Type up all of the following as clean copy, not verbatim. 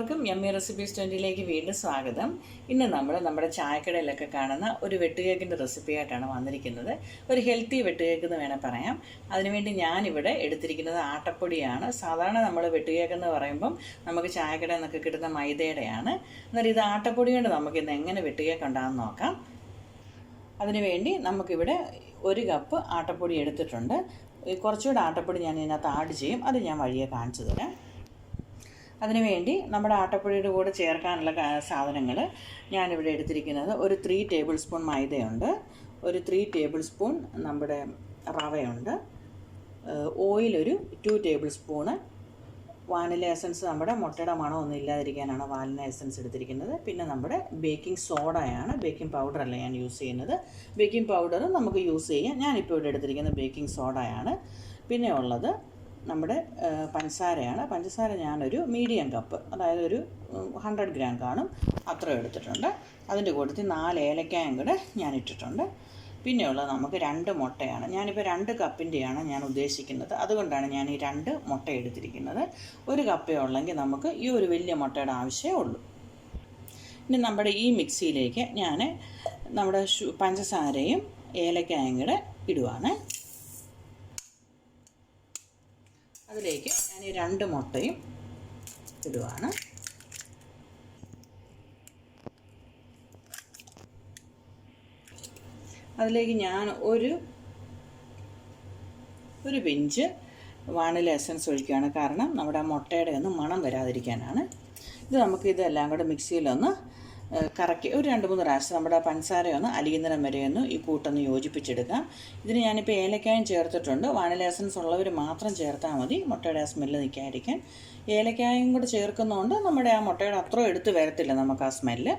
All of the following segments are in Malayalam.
എല്ലാവർക്കും യമ്മി റെസിപ്പീസ് 20ലേക്ക് വീണ്ടും സ്വാഗതം. ഇന്ന് നമ്മൾ നമ്മുടെ ചായക്കടയിലൊക്കെ കാണുന്ന ഒരു വെട്ടുകേക്കിൻ്റെ റെസിപ്പിയായിട്ടാണ് വന്നിരിക്കുന്നത്. ഒരു ഹെൽത്തി വെട്ടുകേക്ക് എന്ന് വേണേൽ പറയാം. അതിനുവേണ്ടി ഞാനിവിടെ എടുത്തിരിക്കുന്നത് ആട്ടപ്പൊടിയാണ്. സാധാരണ നമ്മൾ വെട്ടുകേക്ക് എന്ന് പറയുമ്പം നമുക്ക് ചായക്കടയിൽ നിന്നൊക്കെ കിട്ടുന്ന മൈദയുടെയാണ്. എന്നാൽ ഇത് ആട്ടപ്പൊടി കൊണ്ട് നമുക്കിന്ന് എങ്ങനെ വെട്ടുകേക്ക് ഉണ്ടാകുമെന്ന് നോക്കാം. അതിനുവേണ്ടി നമുക്കിവിടെ 1 കപ്പ് ആട്ടപ്പൊടി എടുത്തിട്ടുണ്ട്. കുറച്ചുകൂടെ ആട്ടപ്പൊടി ഞാൻ ഇതിനകത്ത് ആഡ് ചെയ്യും. അത് ഞാൻ വഴിയെ കാണിച്ചു തരാം. അതിനുവേണ്ടി നമ്മുടെ ആട്ടപ്പൊടിയുടെ കൂടെ ചേർക്കാനുള്ള സാധനങ്ങൾ ഞാനിവിടെ എടുത്തിരിക്കുന്നത് ഒരു 3 ടേബിൾ സ്പൂൺ മൈദയുണ്ട്, ഒരു 3 ടേബിൾ സ്പൂൺ നമ്മുടെ റവയുണ്ട്, ഓയിൽ ഒരു 2 ടേബിൾ സ്പൂണ്, വാനില എസൻസ് നമ്മുടെ മുട്ടയുടെ മണമൊന്നും ഇല്ലാതിരിക്കാനാണ് വാനില എസൻസ് എടുത്തിരിക്കുന്നത്. പിന്നെ നമ്മുടെ ബേക്കിംഗ് സോഡയാണ്, ബേക്കിംഗ് പൗഡറല്ല ഞാൻ യൂസ് ചെയ്യുന്നത്. ബേക്കിംഗ് പൗഡർ നമുക്ക് യൂസ് ചെയ്യാം. ഞാനിപ്പോൾ ഇവിടെ എടുത്തിരിക്കുന്നത് ബേക്കിംഗ് സോഡയാണ്. പിന്നെ ഉള്ളത് നമ്മുടെ പഞ്ചസാരയാണ്. പഞ്ചസാര ഞാനൊരു മീഡിയം കപ്പ്, അതായത് ഒരു 100 ഗ്രാം കാണും, അത്ര എടുത്തിട്ടുണ്ട്. അതിൻ്റെ കൂട്ടത്തിൽ 4 ഏലക്കായും കൂടെ ഞാൻ ഇട്ടിട്ടുണ്ട്. പിന്നെയുള്ളത് നമുക്ക് 2 മുട്ടയാണ്. ഞാനിപ്പോൾ 2 കപ്പിൻ്റെയാണ് ഞാൻ ഉദ്ദേശിക്കുന്നത്. അതുകൊണ്ടാണ് ഞാൻ ഈ 2 മുട്ട എടുത്തിരിക്കുന്നത്. 1 കപ്പേ ഉള്ളെങ്കിൽ നമുക്ക് ഈ ഒരു വലിയ മുട്ടയുടെ ആവശ്യമേ ഉള്ളൂ. ഇനി നമ്മുടെ ഈ മിക്സിയിലേക്ക് ഞാൻ നമ്മുടെ പഞ്ചസാരയും ഏലക്കായും കൂടെ ഇടുവാണ്. അതിലേക്ക് ഞാൻ ഈ 2 മുട്ടയും ഇടുവാണ്. അതിലേക്ക് ഞാൻ ഒരു പിഞ്ച് വാനില എസൻസ് ഒഴിക്കുകയാണ്. കാരണം നമ്മുടെ മുട്ടയുടെ ഒന്നും മണം വരാതിരിക്കാനാണ്. ഇതെല്ലാം കൂടെ മിക്സിയിലൊന്ന് കറക്കി ഒരു 2-3 പ്രാവശ്യം നമ്മുടെ പഞ്ചസാരയൊന്ന് അലിയുന്നിടം വരെയൊന്ന് ഈ കൂട്ടൊന്ന് യോജിപ്പിച്ചെടുക്കാം. ഇതിന് ഞാനിപ്പോൾ ഏലക്കായും ചേർത്തിട്ടുണ്ട്. വാനില എസൻസ് ഉള്ളവർ മാത്രം ചേർത്താൽ മതി, മുട്ടയുടെ ആ സ്മെല്ല് നിൽക്കാതിരിക്കാൻ. ഏലക്കായും കൂടെ ചേർക്കുന്നതുകൊണ്ട് നമ്മുടെ ആ മുട്ടയുടെ അത്ര എടുത്ത് വരത്തില്ല നമുക്ക് ആ സ്മെല്ല്.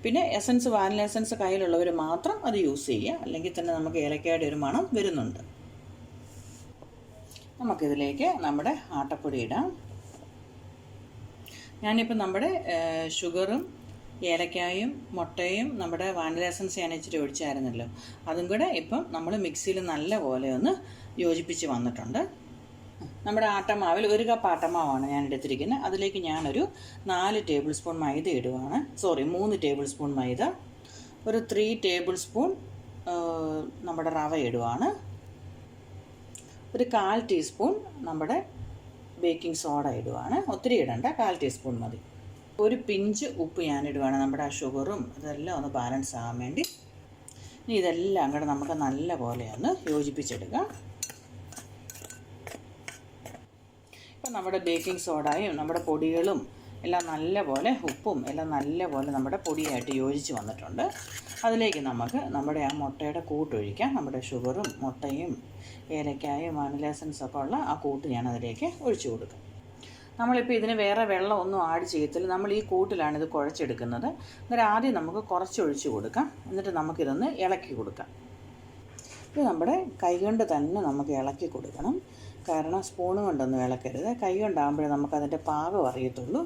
പിന്നെ എസൻസ്, വാനില എസൻസ് കയ്യിലുള്ളവർ മാത്രം അത് യൂസ് ചെയ്യുക, അല്ലെങ്കിൽ തന്നെ നമുക്ക് ഏലക്കായുടെ ഒരു മണം വരുന്നുണ്ട്. നമുക്കിതിലേക്ക് നമ്മുടെ ആട്ടപ്പൊടി ഇടാം. ഞാനിപ്പോൾ നമ്മുടെ ഷുഗറും ഏലക്കായും മുട്ടയും നമ്മുടെ വാനില എസൻസ് ഞാൻ ഇച്ചിരി ഒഴിച്ചായിരുന്നല്ലോ, അതും കൂടെ ഇപ്പം നമ്മൾ മിക്സിയിൽ നല്ല പോലെ ഒന്ന് യോജിപ്പിച്ച് വന്നിട്ടുണ്ട്. നമ്മുടെ ആട്ടമാവിൽ 1 കപ്പ് ആട്ടമാവാണ് ഞാൻ എടുത്തിരിക്കുന്നത്. അതിലേക്ക് ഞാനൊരു 4 ടേബിൾ സ്പൂൺ മൈദ ഇടുവാണ്. 3 ടേബിൾ സ്പൂൺ മൈദ, ഒരു 3 ടേബിൾ സ്പൂൺ നമ്മുടെ റവ ഇടുവാണ്, ഒരു 1/4 ടീസ്പൂൺ നമ്മുടെ ബേക്കിംഗ് സോഡ ഇടുവാണ്. ഒത്തിരി ഇടണ്ട, 1/4 ടീസ്പൂൺ മതി. ഒരു പിഞ്ച് ഉപ്പ് ഞാനിടുവാണ്, നമ്മുടെ ആ ഷുഗറും ഇതെല്ലാം ഒന്ന് ബാലൻസ് ആകാൻ വേണ്ടി. ഇനി ഇതെല്ലാം കൂടെ നമുക്ക് നല്ല പോലെ ഒന്ന് യോജിപ്പിച്ചെടുക്കാം. ഇപ്പം നമ്മുടെ ബേക്കിംഗ് സോഡയും നമ്മുടെ പൊടികളും എല്ലാം നല്ല പോലെ, ഉപ്പും എല്ലാം നല്ല പോലെ നമ്മുടെ പൊടിയായിട്ട് യോജിച്ച് വന്നിട്ടുണ്ട്. അതിലേക്ക് നമുക്ക് നമ്മുടെ ആ മുട്ടയുടെ കൂട്ടൊഴിക്കാം. നമ്മുടെ ഷുഗറും മുട്ടയും ഏലക്കായും വാനില എസൻസൊക്കെ ഉള്ള ആ കൂട്ട് ഞാൻ അതിലേക്ക് ഒഴിച്ചു കൊടുക്കാം. നമ്മളിപ്പോൾ ഇതിന് വേറെ വെള്ളമൊന്നും ആഡ് ചെയ്യത്തില്ല. നമ്മൾ ഈ കൂട്ടിലാണ് ഇത് കുഴച്ചെടുക്കുന്നത്. അന്നേരം ആദ്യം നമുക്ക് കുറച്ച് ഒഴിച്ച് കൊടുക്കാം, എന്നിട്ട് നമുക്കിതൊന്ന് ഇളക്കി കൊടുക്കാം. ഇത് നമ്മുടെ കൈകൊണ്ട് തന്നെ നമുക്ക് ഇളക്കി കൊടുക്കണം. കാരണം സ്പൂണ് കൊണ്ടൊന്നും ഇളക്കരുത്. കൈ കൊണ്ടാകുമ്പോഴേ നമുക്കതിൻ്റെ പാകം അറിയത്തുള്ളൂ.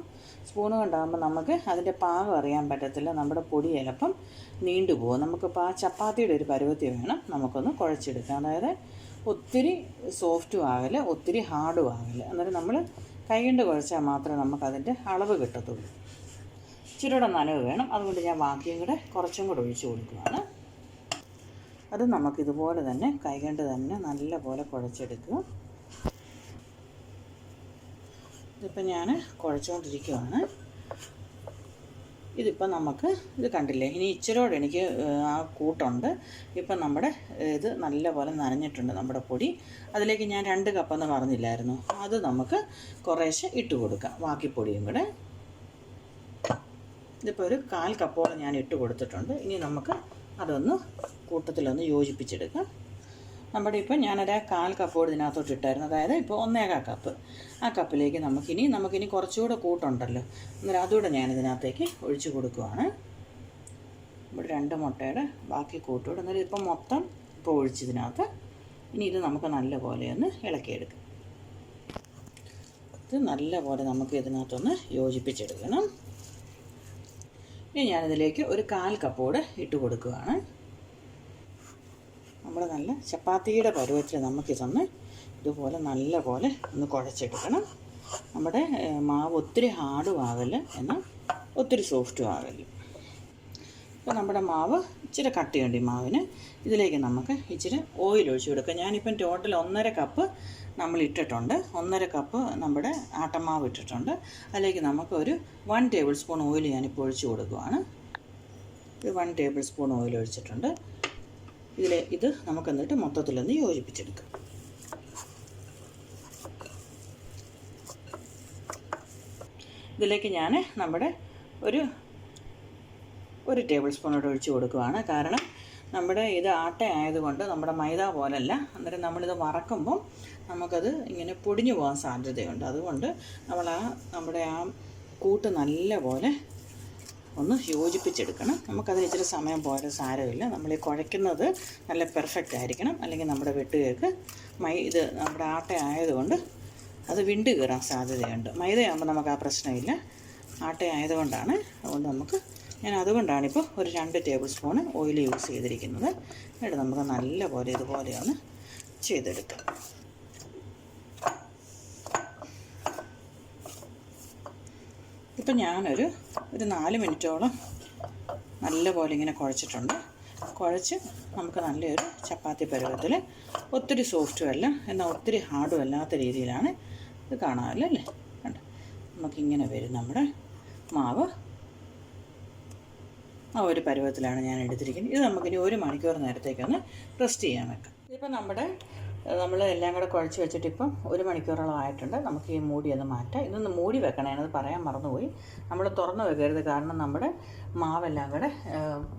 സ്പൂണ് കൊണ്ടാകുമ്പോൾ നമുക്ക് അതിൻ്റെ പാകം അറിയാൻ പറ്റത്തില്ല. നമ്മുടെ പൊടി ചിലപ്പം നീണ്ടുപോകും. നമുക്കിപ്പോൾ ആ ചപ്പാത്തിയുടെ ഒരു പരുവത്തിൽ വേണം നമുക്കൊന്ന് കുഴച്ചെടുക്കാം. അതായത് ഒത്തിരി സോഫ്റ്റും ആകില്ല, ഒത്തിരി ഹാർഡും ആകില്ല. അന്നേരം നമ്മൾ കൈ കൊണ്ട് കുഴച്ചാൽ മാത്രമേ നമുക്കതിൻ്റെ അളവ് കിട്ടത്തുള്ളൂ. ഇച്ചിരിയുടെ നനവ് വേണം. അതുകൊണ്ട് ഞാൻ ബാക്കിയും കൂടെ കുറച്ചും കൂടെ ഒഴിച്ച് കൊടുക്കുകയാണ്. അത് നമുക്കിതുപോലെ തന്നെ കൈ കൊണ്ട് തന്നെ നല്ല പോലെ കുഴച്ചെടുക്കുക. ഇതിപ്പോൾ ഞാൻ കുഴച്ചുകൊണ്ടിരിക്കുകയാണ്. ഇതിപ്പോൾ നമുക്ക് ഇത് കണ്ടില്ലേ, ഇനി ഇച്ചിരോടെ എനിക്ക് ആ കൂട്ടുണ്ട്. ഇപ്പം നമ്മുടെ ഇത് നല്ല പോലെ നനഞ്ഞിട്ടുണ്ട് നമ്മുടെ പൊടി. അതിലേക്ക് ഞാൻ 2 കപ്പെന്ന് പറഞ്ഞില്ലായിരുന്നു, അത് നമുക്ക് കുറേശ്ശെ ഇട്ട് കൊടുക്കാം, ബാക്കി പൊടിയും കൂടെ. ഇതിപ്പോൾ ഒരു 1/4 കപ്പോളം ഞാൻ ഇട്ട് കൊടുത്തിട്ടുണ്ട്. ഇനി നമുക്ക് അതൊന്ന് കൂട്ടത്തിലൊന്ന് യോജിപ്പിച്ചെടുക്കാം. നമ്മുടെ ഇപ്പം ഞാനൊരു 1/4 കപ്പോട് ഇതിനകത്തോട്ട് ഇട്ടായിരുന്നു, അതായത് ഇപ്പോൾ 1/4 കപ്പ്. ആ കപ്പിലേക്ക് നമുക്കിനി കുറച്ചുകൂടെ കൂട്ടുണ്ടല്ലോ, അന്നേരം അതുകൂടെ ഞാനിതിനകത്തേക്ക് ഒഴിച്ച് കൊടുക്കുവാണ്. ഇവിടെ 2 മുട്ടയുടെ ബാക്കി കൂട്ടുകൂടെ, അന്നേരം ഇപ്പം മൊത്തം ഇപ്പോൾ ഒഴിച്ചതിനകത്ത്. ഇനി ഇത് നമുക്ക് നല്ല പോലെ ഒന്ന് ഇളക്കിയെടുക്കാം. ഇത് നല്ല പോലെ നമുക്ക് ഇതിനകത്തൊന്ന് യോജിപ്പിച്ചെടുക്കണം. ഇനി ഞാനിതിലേക്ക് ഒരു 1/4 കപ്പോട് ഇട്ട് കൊടുക്കുകയാണ്. നമ്മൾ നല്ല ചപ്പാത്തിയുടെ പരുവത്തിൽ നമുക്കിതൊന്ന് ഇതുപോലെ നല്ല പോലെ ഒന്ന് കുഴച്ചെടുക്കണം. നമ്മുടെ മാവ് ഒത്തിരി ഹാർഡും ആകല് എന്നാൽ ഒത്തിരി സോഫ്റ്റും ആകല്. അപ്പോൾ നമ്മുടെ മാവ് ഇച്ചിരി കട്ടിയുണ്ട് ഈ മാവിന്. ഇതിലേക്ക് നമുക്ക് ഇച്ചിരി ഓയിൽ ഒഴിച്ച് കൊടുക്കാം. ഞാനിപ്പം ടോട്ടൽ 1.5 കപ്പ് നമ്മൾ ഇട്ടിട്ടുണ്ട്. 1.5 കപ്പ് നമ്മുടെ ആട്ടമാവ് ഇട്ടിട്ടുണ്ട്. അതിലേക്ക് നമുക്ക് ഒരു 1 ടേബിൾ സ്പൂൺ ഓയിൽ ഞാനിപ്പോൾ ഒഴിച്ച് കൊടുക്കുകയാണ്. ഇത് 1 ടേബിൾ സ്പൂൺ ഓയിൽ ഒഴിച്ചിട്ടുണ്ട്. ഇത് നമുക്ക് എന്നിട്ട് മൊത്തത്തിലൊന്ന് യോജിപ്പിച്ചെടുക്കാം. ഇതിലേക്ക് ഞാൻ നമ്മുടെ ഒരു ടേബിൾ സ്പൂണോട് ഒഴിച്ച് കൊടുക്കുകയാണ്. കാരണം നമ്മുടെ ഇത് ആട്ട ആയതുകൊണ്ട് നമ്മുടെ മൈദ പോലല്ല. അന്നേരം നമ്മളിത് വറക്കുമ്പം നമുക്കത് ഇങ്ങനെ പൊടിഞ്ഞു പോകാൻ സാധ്യതയുണ്ട്. അതുകൊണ്ട് നമ്മുടെ ആ കൂട്ട് നല്ല പോലെ ഒന്ന് യോജിപ്പിച്ചെടുക്കണം. നമുക്കതിന് ഇച്ചിരി സമയം പോയാൽ സാരമില്ല. നമ്മൾ ഈ കുഴയ്ക്കുന്നത് നല്ല പെർഫെക്റ്റ് ആയിരിക്കണം. അല്ലെങ്കിൽ നമ്മുടെ വെട്ടുകേക്ക് ഇത് നമ്മുടെ ആട്ട ആയതുകൊണ്ട് അത് വിണ്ട് കയറാൻ സാധ്യതയുണ്ട്. മൈദയാകുമ്പോൾ നമുക്ക് ആ പ്രശ്നമില്ല. ആട്ട ആയതുകൊണ്ടാണ്. അതുകൊണ്ടാണിപ്പോൾ ഒരു 2 ടേബിൾ സ്പൂൺ ഓയിൽ യൂസ് ചെയ്തിരിക്കുന്നത്. എന്നിട്ട് നമുക്ക് നല്ല പോലെ ഇതുപോലെയൊന്ന് ചെയ്തെടുക്കാം. ഇപ്പം ഞാനൊരു 4 മിനിറ്റോളം നല്ല പോലെ ഇങ്ങനെ കുഴച്ചിട്ടുണ്ട്. കുഴച്ച് നമുക്ക് നല്ലൊരു ചപ്പാത്തി പരുവത്തിൽ, ഒത്തിരി സോഫ്റ്റും അല്ല എന്നാൽ ഒത്തിരി ഹാർഡും അല്ലാത്ത രീതിയിലാണ് ഇത് കാണാമല്ലോ അല്ലേ. കണ്ടോ, നമുക്കിങ്ങനെ വരും നമ്മുടെ മാവ്. ആ ഒരു പരുവത്തിലാണ് ഞാൻ എടുത്തിരിക്കുന്നത്. ഇത് നമുക്കിനി 1 മണിക്കൂർ നേരത്തേക്കൊന്ന് റെസ്റ്റ് ചെയ്യാൻ വെക്കാം. ഇതിപ്പോൾ നമ്മൾ എല്ലാം കൂടെ കുഴച്ച് വെച്ചിട്ട് ഇപ്പം 1 മണിക്കൂറോളം ആയിട്ടുണ്ട്. നമുക്ക് ഈ മൂടി ഒന്ന് മാറ്റാം. ഇതൊന്ന് മൂടി വെക്കണേ, അത് പറയാൻ മറന്നുപോയി. നമ്മൾ തുറന്ന് വെക്കരുത്. കാരണം നമ്മുടെ മാവെല്ലാം കൂടെ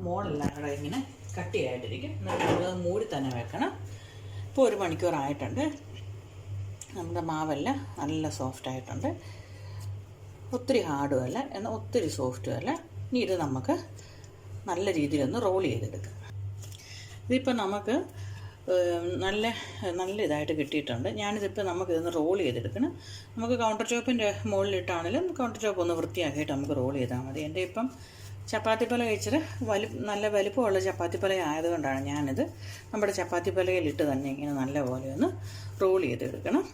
മോളെല്ലാം കൂടെ ഇങ്ങനെ കട്ടിയായിട്ടിരിക്കും. നമ്മളത് മൂടി തന്നെ വെക്കണം. ഇപ്പോൾ 1 മണിക്കൂർ ആയിട്ടുണ്ട്. നമ്മുടെ മാവെല്ലാം നല്ല സോഫ്റ്റായിട്ടുണ്ട്. ഒത്തിരി ഹാർഡും അല്ല എന്നാൽ ഒത്തിരി സോഫ്റ്റും അല്ല. ഇനി ഇത് നമുക്ക് നല്ല രീതിയിലൊന്ന് റോൾ ചെയ്തെടുക്കാം. ഇതിപ്പോൾ നമുക്ക് നല്ല ഇതായിട്ട് കിട്ടിയിട്ടുണ്ട്. ഞാനിതിപ്പോൾ നമുക്കിതൊന്ന് റോൾ ചെയ്തെടുക്കണം. നമുക്ക് കൗണ്ടർ ടോപ്പിൻ്റെ മുകളിലിട്ടാണെങ്കിലും കൗണ്ടർ ടോപ്പ് ഒന്ന് വൃത്തിയാക്കിയിട്ട് നമുക്ക് റോൾ ചെയ്താൽ മതി. എൻ്റെ ഇപ്പം ചപ്പാത്തിപ്പല ഇച്ചിരി നല്ല വലിപ്പമുള്ള ചപ്പാത്തിപ്പല ആയതുകൊണ്ടാണ് ഞാനിത് നമ്മുടെ ചപ്പാത്തിപ്പലയിലിട്ട് തന്നെ ഇങ്ങനെ നല്ല പോലെ ഒന്ന് റോൾ ചെയ്തെടുക്കണം.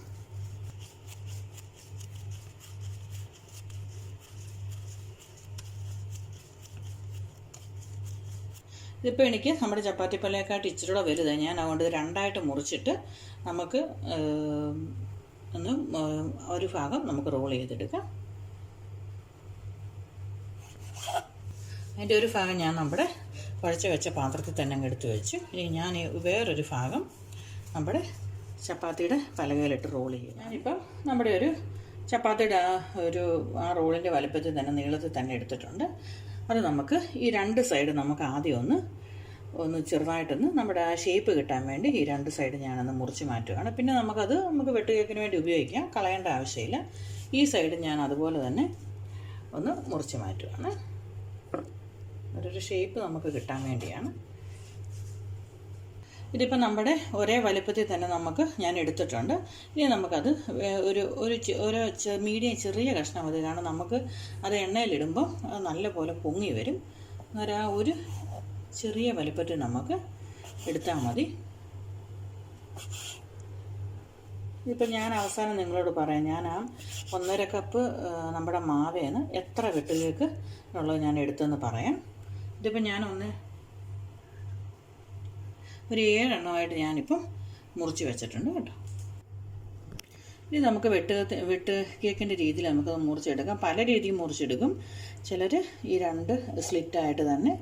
ഇതിപ്പോൾ എനിക്ക് നമ്മുടെ ചപ്പാത്തിപ്പലയെക്കാട്ട് ഇച്ചിരി കൂടെ വലുതാണ്. ഞാൻ അതുകൊണ്ട് 2ആയിട്ട് മുറിച്ചിട്ട് നമുക്ക് ഒരു ഭാഗം നമുക്ക് റോൾ ചെയ്തെടുക്കാം. അതിൻ്റെ ഒരു ഭാഗം ഞാൻ നമ്മുടെ കുഴച്ച് വെച്ച പാത്രത്തിൽ തന്നെ അങ്ങ് എടുത്ത് വെച്ചു. ഇനി ഞാൻ വേറൊരു ഭാഗം നമ്മുടെ ചപ്പാത്തിയുടെ പലകയിലിട്ട് റോൾ ചെയ്യും. ഞാനിപ്പം നമ്മുടെ ഒരു ചപ്പാത്തിയുടെ ആ റോളിൻ്റെ വലുപ്പത്തിൽ തന്നെ നീളത്തിൽ തന്നെ എടുത്തിട്ടുണ്ട്. അത് നമുക്ക് ഈ 2 സൈഡ് നമുക്ക് ആദ്യം ഒന്ന് ചെറുതായിട്ടൊന്ന് നമ്മുടെ ആ ഷേപ്പ് കിട്ടാൻ വേണ്ടി ഈ 2 സൈഡ് ഞാനൊന്ന് മുറിച്ച് മാറ്റുകയാണ്. പിന്നെ നമുക്ക് വെട്ടുകേക്കിന് വേണ്ടി ഉപയോഗിക്കാം, കളയേണ്ട ആവശ്യമില്ല. ഈ സൈഡ് ഞാൻ അതുപോലെ തന്നെ ഒന്ന് മുറിച്ച് മാറ്റുകയാണ്. ഒരു ഷേപ്പ് നമുക്ക് കിട്ടാൻ വേണ്ടിയാണ്. ഇതിപ്പോൾ നമ്മുടെ ഒരേ വലുപ്പത്തിൽ തന്നെ ഞാൻ എടുത്തിട്ടുണ്ട്. ഇനി നമുക്കത് ഒരു മീഡിയം ചെറിയ കഷ്ണം മതി. കാരണം നമുക്ക് അത് എണ്ണയിലിടുമ്പോൾ അത് നല്ലപോലെ പൊങ്ങി വരും. അന്നേരം ആ ഒരു ചെറിയ വലുപ്പത്തിൽ നമുക്ക് എടുത്താൽ മതി. ഇതിപ്പോൾ ഞാൻ അവസാനം നിങ്ങളോട് പറയാം, ഞാൻ ആ 1.5 കപ്പ് നമ്മുടെ മാവേന്ന് എത്ര വെട്ടുകേക്ക് ഉള്ളത് ഞാൻ എടുത്തെന്ന് പറയാം. ഇതിപ്പോൾ ഞാൻ ഒരു 7 എണ്ണമായിട്ട് ഞാനിപ്പം മുറിച്ച് വെച്ചിട്ടുണ്ട് കേട്ടോ. ഇനി നമുക്ക് വെട്ട് കേക്കിൻ്റെ രീതിയിൽ നമുക്കത് മുറിച്ചെടുക്കാം. പല രീതിയിൽ മുറിച്ചെടുക്കും. ചിലർ ഈ 2 സ്ലിറ്റായിട്ട് തന്നെ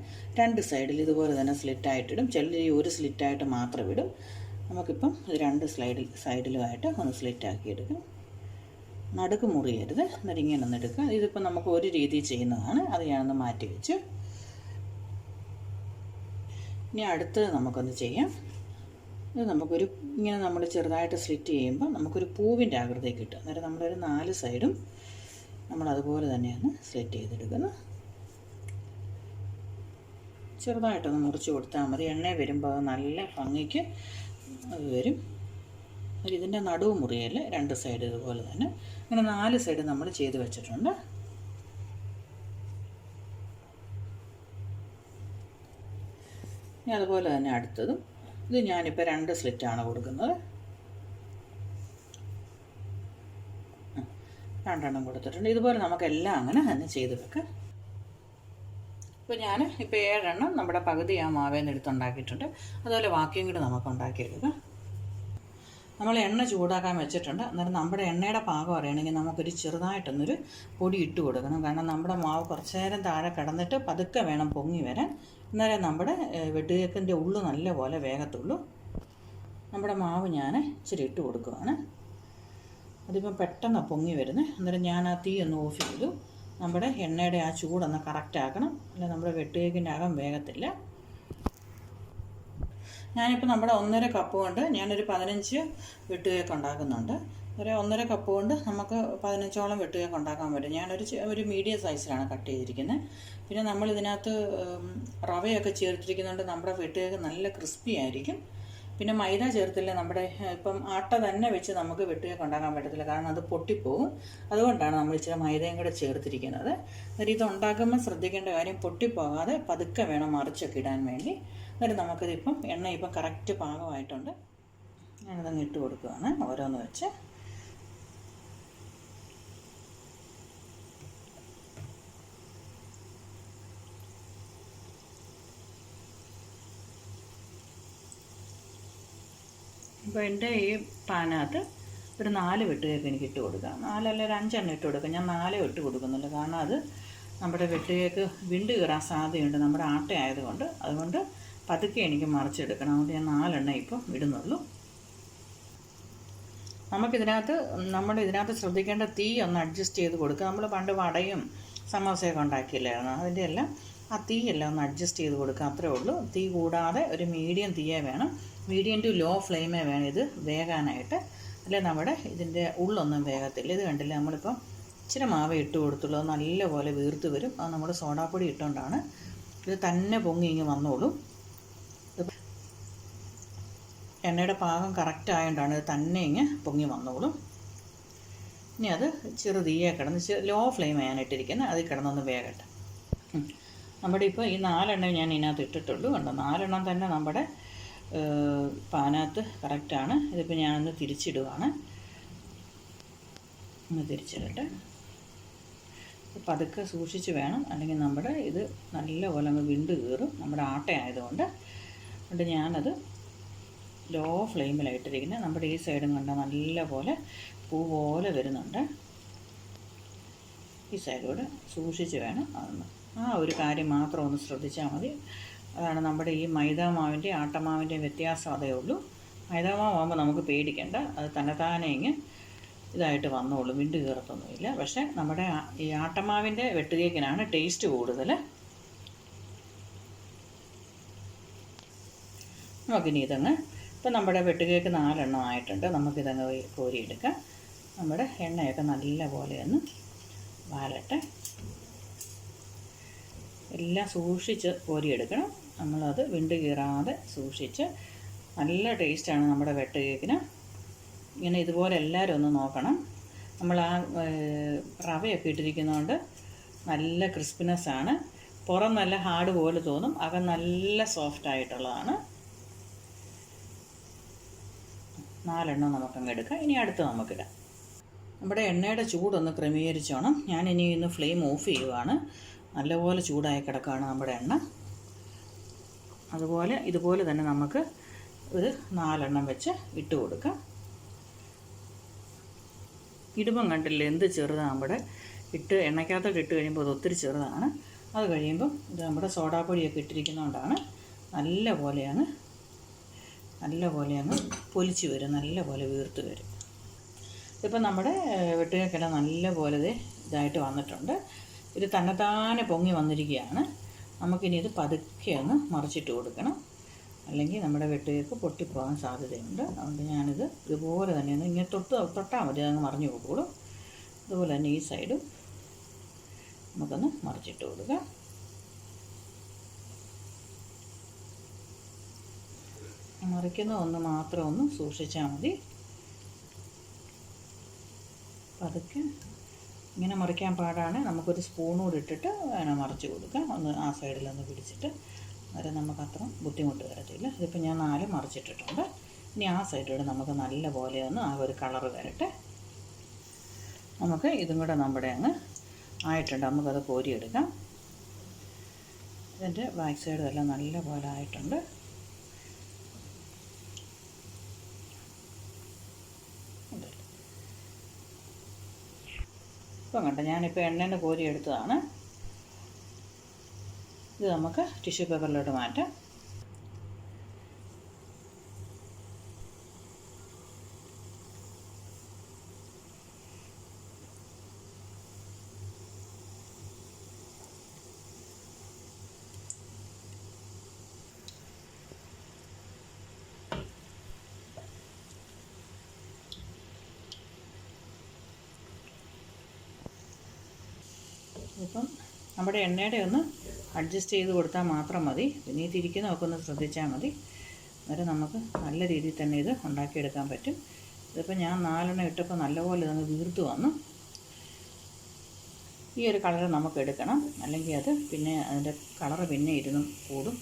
2 സൈഡിൽ ഇതുപോലെ തന്നെ സ്ലിറ്റായിട്ടിടും. ചിലർ ഈ ഒരു സ്ലിറ്റായിട്ട് മാത്രം ഇടും. നമുക്കിപ്പം ഇത് 2 സൈഡിലുമായിട്ട് ഒന്ന് സ്ലിറ്റാക്കി എടുക്കാം. നടുക്ക് മുറിയരുത്. എന്നിട്ട് ഇങ്ങനെ ഒന്ന് എടുക്കുക. ഇതിപ്പോൾ നമുക്ക് ഒരു രീതിയിൽ ചെയ്യുന്നതാണ്. അത് ഞാനൊന്ന് മാറ്റി വെച്ചു. ഇനി അടുത്തത് നമുക്കൊന്ന് ചെയ്യാം. ഇത് ഇങ്ങനെ നമ്മൾ ചെറുതായിട്ട് സ്ലിറ്റ് ചെയ്യുമ്പോൾ നമുക്കൊരു പൂവിൻ്റെ ആകൃതി കിട്ടും. അന്നേരം നമ്മളൊരു 4 സൈഡും നമ്മളതുപോലെ തന്നെയാണ് സ്ലിറ്റ് ചെയ്തെടുക്കുന്നത്. ചെറുതായിട്ടൊന്ന് മുറിച്ച് കൊടുത്താൽ മതി. എണ്ണ വരുമ്പോൾ നല്ല ഭംഗിക്ക് അത് വരും. ഇതിൻ്റെ നടുവ് മുറിയല്ല, 2 സൈഡ് ഇതുപോലെ തന്നെ. അങ്ങനെ 4 സൈഡ് നമ്മൾ ചെയ്ത് വെച്ചിട്ടുണ്ട്. ഇനി അതുപോലെ തന്നെ അടുത്തതും. ഇത് ഞാനിപ്പോൾ 2 സ്ലിറ്റാണ് കൊടുക്കുന്നത്. രണ്ടെണ്ണം കൊടുത്തിട്ടുണ്ട്. ഇതുപോലെ നമുക്കെല്ലാം അങ്ങനെ തന്നെ ചെയ്ത് വെക്കാം. ഇപ്പോൾ ഞാൻ ഇപ്പോൾ 7 എണ്ണം നമ്മുടെ പകുതി ആ മാവേന്ന് എടുത്തുണ്ടാക്കിയിട്ടുണ്ട്. അതുപോലെ ബാക്കിയും കൂടി നമുക്ക് ഉണ്ടാക്കിയെടുക്കാം. നമ്മൾ എണ്ണ ചൂടാക്കാൻ വെച്ചിട്ടുണ്ട്. അന്നേരം നമ്മുടെ എണ്ണയുടെ പാകം അറിയണമെങ്കിൽ നമുക്കൊരു ചെറുതായിട്ടൊന്നൊരു പൊടി ഇട്ട് കൊടുക്കണം. കാരണം നമ്മുടെ മാവ് കുറച്ച് നേരം താഴെ കിടന്നിട്ട് പതുക്കെ വേണം പൊങ്ങി വരാൻ. അന്നേരം നമ്മുടെ വെട്ടുകേക്കിൻ്റെ ഉള്ളു നല്ലപോലെ വേഗത്തുള്ളൂ. നമ്മുടെ മാവ് ഞാൻ ഇച്ചിരി ഇട്ട് കൊടുക്കുകയാണ്. അതിപ്പം പെട്ടെന്ന് പൊങ്ങി വരുന്നത്. അന്നേരം ഞാൻ ആ തീ ഒന്ന് ഓഫ് ചെയ്തു. നമ്മുടെ എണ്ണയുടെ ആ ചൂടൊന്ന് കറക്റ്റ് ആക്കണം, അല്ല നമ്മുടെ വെട്ടുകേക്കിൻ്റെ അകം വേഗത്തില്ല. ഞാനിപ്പോൾ നമ്മുടെ 1.5 കപ്പ് കൊണ്ട് ഞാനൊരു 15 വെട്ടുകേക്ക് ഉണ്ടാക്കുന്നുണ്ട്. ഒരു 1.5 കപ്പ് കൊണ്ട് നമുക്ക് 15ഓളം വെട്ടുകേക്ക് ഉണ്ടാക്കാൻ പറ്റും. ഞാനൊരു മീഡിയം സൈസിലാണ് കട്ട് ചെയ്തിരിക്കുന്നത്. പിന്നെ നമ്മൾ ഇതിനകത്ത് റവയൊക്കെ ചേർത്തിരിക്കുന്നതുകൊണ്ട് നമ്മുടെ വെട്ടുകേക്ക് നല്ല ക്രിസ്പി ആയിരിക്കും. പിന്നെ മൈദ ചേർത്തില്ല. നമ്മുടെ ഇപ്പം ആട്ട തന്നെ വെച്ച് നമുക്ക് വെട്ടുകേക്ക് ഉണ്ടാക്കാൻ പറ്റത്തില്ല, കാരണം അത് പൊട്ടിപ്പോവും. അതുകൊണ്ടാണ് നമ്മൾ ഇച്ചിരി മൈദയും കൂടെ ചേർത്തിരിക്കുന്നത്. എന്നിട്ട് ഇത് ഉണ്ടാക്കുമ്പോൾ ശ്രദ്ധിക്കേണ്ട കാര്യം, പൊട്ടിപ്പോകാതെ പതുക്കെ വേണം മറിച്ചൊക്കെ ഇടാൻ വേണ്ടി. എന്നിട്ട് നമുക്കിതിപ്പം എണ്ണ ഇപ്പം കറക്റ്റ് പാകമായിട്ടുണ്ട്. ഞാനിതങ്ങ് ഇട്ട് കൊടുക്കുകയാണ് ഓരോന്ന് വെച്ച്. അപ്പോൾ എൻ്റെ ഈ പാനകത്ത് ഒരു 4 വെട്ടുകേക്ക് എനിക്ക് ഇട്ട് കൊടുക്കാം. 4 അല്ല ഒരു 5 എണ്ണം ഇട്ട് കൊടുക്കാം. ഞാൻ 4 ഇട്ട് കൊടുക്കുന്നുണ്ട്, കാരണം അത് നമ്മുടെ വെട്ടുകേക്ക് വിണ്ട് കയറാൻ സാധ്യതയുണ്ട് നമ്മുടെ ആട്ട ആയതുകൊണ്ട്. അതുകൊണ്ട് പതുക്കെ എനിക്ക് മറിച്ചെടുക്കണം. അതുകൊണ്ട് ഞാൻ 4 എണ്ണം ഇപ്പം ഇടുന്നുള്ളൂ. നമ്മളിതിനകത്ത് ശ്രദ്ധിക്കേണ്ട തീ ഒന്ന് അഡ്ജസ്റ്റ് ചെയ്ത് കൊടുക്കുക. നമ്മൾ പണ്ട് വടയും സമോസയൊക്കെ ഉണ്ടാക്കിയില്ലായിരുന്നു, അതിൻ്റെ എല്ലാം ആ തീയെല്ലാം ഒന്ന് അഡ്ജസ്റ്റ് ചെയ്ത് കൊടുക്കുക, അത്രേ ഉള്ളൂ. തീ കൂടാതെ ഒരു മീഡിയം തീയേ വേണം, മീഡിയം ടു ലോ ഫ്ലെയിമേ വേണം ഇത് വേകാനായിട്ട്. അല്ലെ നമ്മുടെ ഇതിൻ്റെ ഉള്ളൊന്നും വേഗത്തില്ല. ഇത് കണ്ടില്ല, നമ്മളിപ്പം ഇച്ചിരി മാവ് ഇട്ട് കൊടുത്തുള്ളൂ, നല്ലപോലെ വീർത്ത് വരും. അത് നമ്മൾ സോഡാപ്പൊടി ഇട്ടുകൊണ്ടാണ്. ഇത് തന്നെ പൊങ്ങി ഇങ്ങ് വന്നോളും. എണ്ണയുടെ പാകം കറക്റ്റ് ആയതുകൊണ്ടാണ് ഇത് തന്നെ ഇങ്ങ് പൊങ്ങി വന്നോളും. ഇനി അത് ചെറു തീയെ കിടന്ന് ലോ ഫ്ലെയിം ഞാനിട്ടിരിക്കുന്നത്, അതിൽ കിടന്നൊന്ന് വേകട്ടെ. നമ്മുടെ ഇപ്പോൾ ഈ 4 എണ്ണം ഞാൻ ഇതിനകത്ത് ഇട്ടിട്ടുള്ളൂ. കണ്ടോ, 4 എണ്ണം തന്നെ നമ്മുടെ പാനകത്ത് കറക്റ്റാണ്. ഇതിപ്പോൾ ഞാനൊന്ന് തിരിച്ചിടുകയാണ്. ഒന്ന് തിരിച്ചിടട്ടെ. പതുക്കെ സൂക്ഷിച്ച് വേണം, അല്ലെങ്കിൽ നമ്മുടെ ഇത് നല്ലപോലെ അങ്ങ് വിണ്ട് കയറും നമ്മുടെ ആട്ട ആയതുകൊണ്ട്. അതുകൊണ്ട് ഞാനത് ലോ ഫ്ലെയിമിലായിട്ടിരിക്കുന്നത്. നമ്മുടെ ഈ സൈഡും കണ്ട നല്ലപോലെ പൂ പോലെ വരുന്നുണ്ട്. ഈ സൈഡോട് സൂക്ഷിച്ച് വേണം അതൊന്ന്. ആ ഒരു കാര്യം മാത്രം ഒന്ന് ശ്രദ്ധിച്ചാൽ മതി. അതാണ് നമ്മുടെ ഈ മൈദാമാവിൻ്റെ ആട്ടമാവിൻ്റെയും വ്യത്യാസം അതേ ഉള്ളൂ. മൈദാമാവുമ്പോൾ നമുക്ക് പേടിക്കേണ്ട, അത് തന്നെത്താനെ ഇങ്ങ് ഇതായിട്ട് വന്നോളൂ, വിണ്ട് കയറത്തൊന്നുമില്ല. പക്ഷേ നമ്മുടെ ഈ ആട്ടമാവിൻ്റെ വെട്ടുകേക്കിനാണ് ടേസ്റ്റ് കൂടുതൽ. നമുക്കിനി ഇതങ്ങ് ഇപ്പം നമ്മുടെ വെട്ടുകേക്ക് 4 എണ്ണം ആയിട്ടുണ്ട്. നമുക്കിതങ്ങ് കോരിയെടുക്കാം. നമ്മുടെ എണ്ണയൊക്കെ നല്ല പോലെ ഒന്ന് വാലട്ടെ. എല്ലാം സൂക്ഷിച്ച് കോരിയെടുക്കണം. നമ്മളത് വിണ്ട് കീറാതെ സൂക്ഷിച്ച്. നല്ല ടേസ്റ്റാണ് നമ്മുടെ വെട്ടുകേക്കിന്. ഇങ്ങനെ ഇതുപോലെ എല്ലാവരും ഒന്ന് നോക്കണം. നമ്മൾ ആ റവയൊക്കെ ഇട്ടിരിക്കുന്നതുകൊണ്ട് നല്ല ക്രിസ്പിനെസ്സാണ്. പുറം നല്ല ഹാർഡ് പോലെ തോന്നും, അകം നല്ല സോഫ്റ്റ് ആയിട്ടുള്ളതാണ്. 4 എണ്ണം നമുക്കങ്ങ് എടുക്കാം. ഇനി അടുത്ത് നമുക്കിടാം. നമ്മുടെ എണ്ണയുടെ ചൂടൊന്ന് ക്രമീകരിച്ചോണം. ഞാനിനി ഇന്ന് ഫ്ലെയിം ഓഫ് ചെയ്യുകയാണ്. നല്ലപോലെ ചൂടായി കിടക്കുകയാണ് നമ്മുടെ എണ്ണ. ഇതുപോലെ തന്നെ നമുക്ക് ഒരു 4 എണ്ണം വെച്ച് ഇട്ട് കൊടുക്കാം. ഇടുമ്പം കണ്ടില്ലേ എന്ത് ചെറുതാണ്. നമ്മുടെ എണ്ണയ്ക്കകത്തോട്ട് ഇട്ട് കഴിയുമ്പോൾ അത് ഒത്തിരി ചെറുതാണ്. അത് കഴിയുമ്പം ഇത് നമ്മുടെ സോഡാപ്പൊടിയൊക്കെ ഇട്ടിരിക്കുന്നതുകൊണ്ടാണ് നല്ലപോലെ അങ്ങ് പൊലിച്ച് വരും, നല്ലപോലെ വീർത്ത് വരും. ഇപ്പം നമ്മുടെ വെട്ടുകേക്കെല്ലാം നല്ലപോലെ ഇതായിട്ട് വന്നിട്ടുണ്ട്. ഇത് തന്നെത്താനെ പൊങ്ങി വന്നിരിക്കുകയാണ്. നമുക്കിനി ഇത് പതുക്കെ ഒന്ന് മറിച്ചിട്ട് കൊടുക്കണം, അല്ലെങ്കിൽ നമ്മുടെ വെട്ടുകേക്ക് പൊട്ടിപ്പോകാൻ സാധ്യതയുണ്ട്. അതുകൊണ്ട് ഞാനിത് ഇതുപോലെ തന്നെ ഒന്ന് ഇങ്ങനെ തൊട്ടാൽ മതി, അതങ്ങ് മറിഞ്ഞു പോകുള്ളൂ. അതുപോലെ തന്നെ ഈ സൈഡും നമുക്കൊന്ന് മറിച്ചിട്ട് കൊടുക്കാം. മറിക്കുന്ന ഒന്ന് മാത്രം ഒന്ന് സൂക്ഷിച്ചാൽ മതി. പതുക്കെ ഇങ്ങനെ മറിക്കാൻ പാടാണ്. നമുക്കൊരു സ്പൂണൂടെ ഇട്ടിട്ട് വേണം മറിച്ച് കൊടുക്കാം. ഒന്ന് ആ സൈഡിലൊന്ന് പിടിച്ചിട്ട്, അന്നേരം നമുക്ക് അത്ര ബുദ്ധിമുട്ട് വരത്തില്ല. ഇതിപ്പോൾ ഞാൻ 4 മറിച്ചിട്ടിട്ടുണ്ട്. ഇനി ആ സൈഡിലൂടെ നമുക്ക് നല്ല പോലെ ഒന്ന് ആ ഒരു കളറ് വരട്ടെ. നമുക്ക് ഇതും കൂടെ നമ്മുടെ അങ്ങ് ആയിട്ടുണ്ട്. നമുക്കത് കോരിയെടുക്കാം. ഇതിൻ്റെ ബാക്ക് സൈഡും എല്ലാം നല്ല പോലെ ആയിട്ടുണ്ട്. ഇപ്പം കണ്ടോ, ഞാനിപ്പോൾ എണ്ണയിൽ നിന്ന് കോരി എടുത്തതാണ്. ഇത് നമുക്ക് ടിഷ്യൂ പേപ്പറിലോട്ട് മാറ്റാം. ഇപ്പം നമ്മുടെ എണ്ണയുടെ ഒന്ന് അഡ്ജസ്റ്റ് ചെയ്ത് കൊടുത്താൽ മാത്രം മതി. പിന്നെ ഈ തിരിക്കുന്നതൊക്കെ ഒന്ന് ശ്രദ്ധിച്ചാൽ മതി. അന്നേരം നമുക്ക് നല്ല രീതിയിൽ തന്നെ ഇത് ഉണ്ടാക്കിയെടുക്കാൻ പറ്റും. ഇതിപ്പോൾ ഞാൻ 4 ഇട്ടപ്പോൾ നല്ലപോലെ ഇതൊന്ന് വീർത്ത് വന്നു. ഈ ഒരു കളർ നമുക്ക് എടുക്കണം, അല്ലെങ്കിൽ അത് പിന്നെ അതിൻ്റെ കളറ് പിന്നെ ഇരുന്നും കൂടും.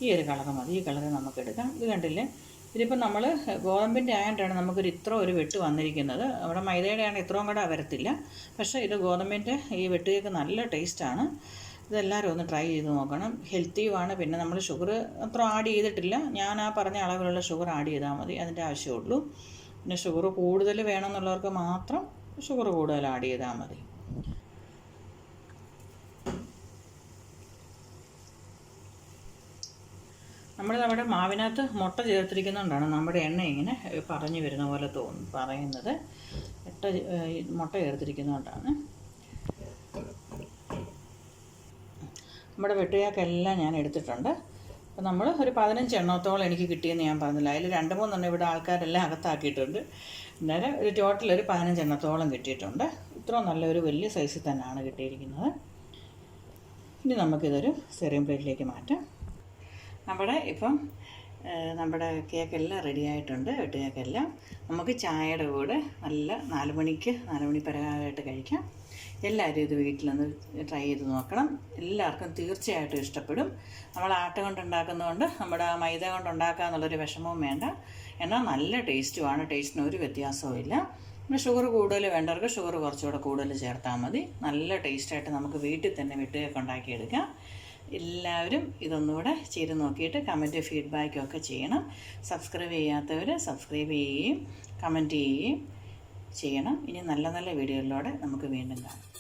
ഈ ഒരു കളറ് മതി, ഈ കളറ് നമുക്ക് എടുക്കാം. ഇത് കണ്ടില്ലേ, ഇതിപ്പോൾ നമ്മൾ ഗോതമ്പിൻ്റെ ആയതുകൊണ്ടാണ് നമുക്കൊരു ഇത്ര ഒരു വെട്ട് വന്നിരിക്കുന്നത്. അവിടെ മൈദയുടെ ആണ് ഇത്രയും കൂടെ വരത്തില്ല. പക്ഷേ ഇത് ഗോതമ്പിൻ്റെ ഈ വെട്ടുകേക്ക് നല്ല ടേസ്റ്റാണ്. ഇതെല്ലാവരും ഒന്ന് ട്രൈ ചെയ്ത് നോക്കണം. ഹെൽത്തിയുമാണ്. പിന്നെ നമ്മൾ ഷുഗർ അത്ര ആഡ് ചെയ്തിട്ടില്ല. ഞാൻ ആ പറഞ്ഞ അളവിലുള്ള ഷുഗർ ആഡ് ചെയ്താൽ മതി, അതിൻ്റെ ആവശ്യമുള്ളൂ. പിന്നെ ഷുഗർ കൂടുതൽ വേണമെന്നുള്ളവർക്ക് മാത്രം ഷുഗർ കൂടുതൽ ആഡ് ചെയ്താൽ മതി. നമ്മൾ നമ്മുടെ മാവിനകത്ത് മുട്ട ചേർത്തിരിക്കുന്നതുകൊണ്ടാണ് നമ്മുടെ എണ്ണ ഇങ്ങനെ പറഞ്ഞു വരുന്ന പോലെ പറയുന്നത്. മുട്ട ചേർത്തിരിക്കുന്നതുകൊണ്ടാണ്. നമ്മുടെ വെട്ടുകേക്കെല്ലാം ഞാൻ എടുത്തിട്ടുണ്ട്. അപ്പോൾ നമ്മൾ ഒരു 15 എണ്ണത്തോളം എനിക്ക് കിട്ടിയെന്ന് ഞാൻ പറഞ്ഞില്ല. അതിൽ 2-3 എണ്ണം ഇവിടെ ആൾക്കാരെല്ലാം അകത്താക്കിയിട്ടുണ്ട്. അന്നേരം ഒരു ടോട്ടൽ ഒരു 15 എണ്ണത്തോളം കിട്ടിയിട്ടുണ്ട്. ഇത്രയും നല്ലൊരു വലിയ സൈസിൽ തന്നെയാണ് കിട്ടിയിരിക്കുന്നത്. ഇനി നമുക്കിതൊരു സെർവിങ് പ്ലേറ്റിലേക്ക് മാറ്റാം. നമ്മുടെ കേക്കെല്ലാം റെഡി ആയിട്ടുണ്ട്. വെട്ടുകേക്കെല്ലാം നമുക്ക് ചായയുടെ കൂടെ നല്ല 4 മണി പലഹാരമായിട്ട് കഴിക്കാം. എല്ലാവരും ഇത് വീട്ടിലൊന്ന് ട്രൈ ചെയ്ത് നോക്കണം. എല്ലാവർക്കും തീർച്ചയായിട്ടും ഇഷ്ടപ്പെടും. നമ്മൾ ആട്ട കൊണ്ടുണ്ടാക്കുന്നതുകൊണ്ട് നമ്മുടെ മൈദ കൊണ്ടുണ്ടാക്കുക എന്നുള്ളൊരു വിഷമവും വേണ്ട. എന്നാൽ നല്ല ടേസ്റ്റുമാണ്. ടേസ്റ്റിന് ഒരു വ്യത്യാസവും ഇല്ല. പിന്നെ ഷുഗർ കൂടുതൽ വേണ്ടവർക്ക് ഷുഗർ കുറച്ചുകൂടെ കൂടുതൽ ചേർത്താൽ മതി. നല്ല ടേസ്റ്റായിട്ട് നമുക്ക് വീട്ടിൽ തന്നെ വെട്ടുകേക്ക് ഉണ്ടാക്കിയെടുക്കാം. എല്ലാവരും ഇതൊന്നുകൂടെ ചെയ്ത് നോക്കിയിട്ട് കമൻറ്റ് ഫീഡ്ബാക്കും ഒക്കെ ചെയ്യണം. സബ്സ്ക്രൈബ് ചെയ്യാത്തവർ സബ്സ്ക്രൈബ് ചെയ്യുകയും കമൻറ്റ് ചെയ്യുകയും ചെയ്യണം. ഇനി നല്ല നല്ല വീഡിയോകളിലൂടെ നമുക്ക് വീണ്ടും കാണാം.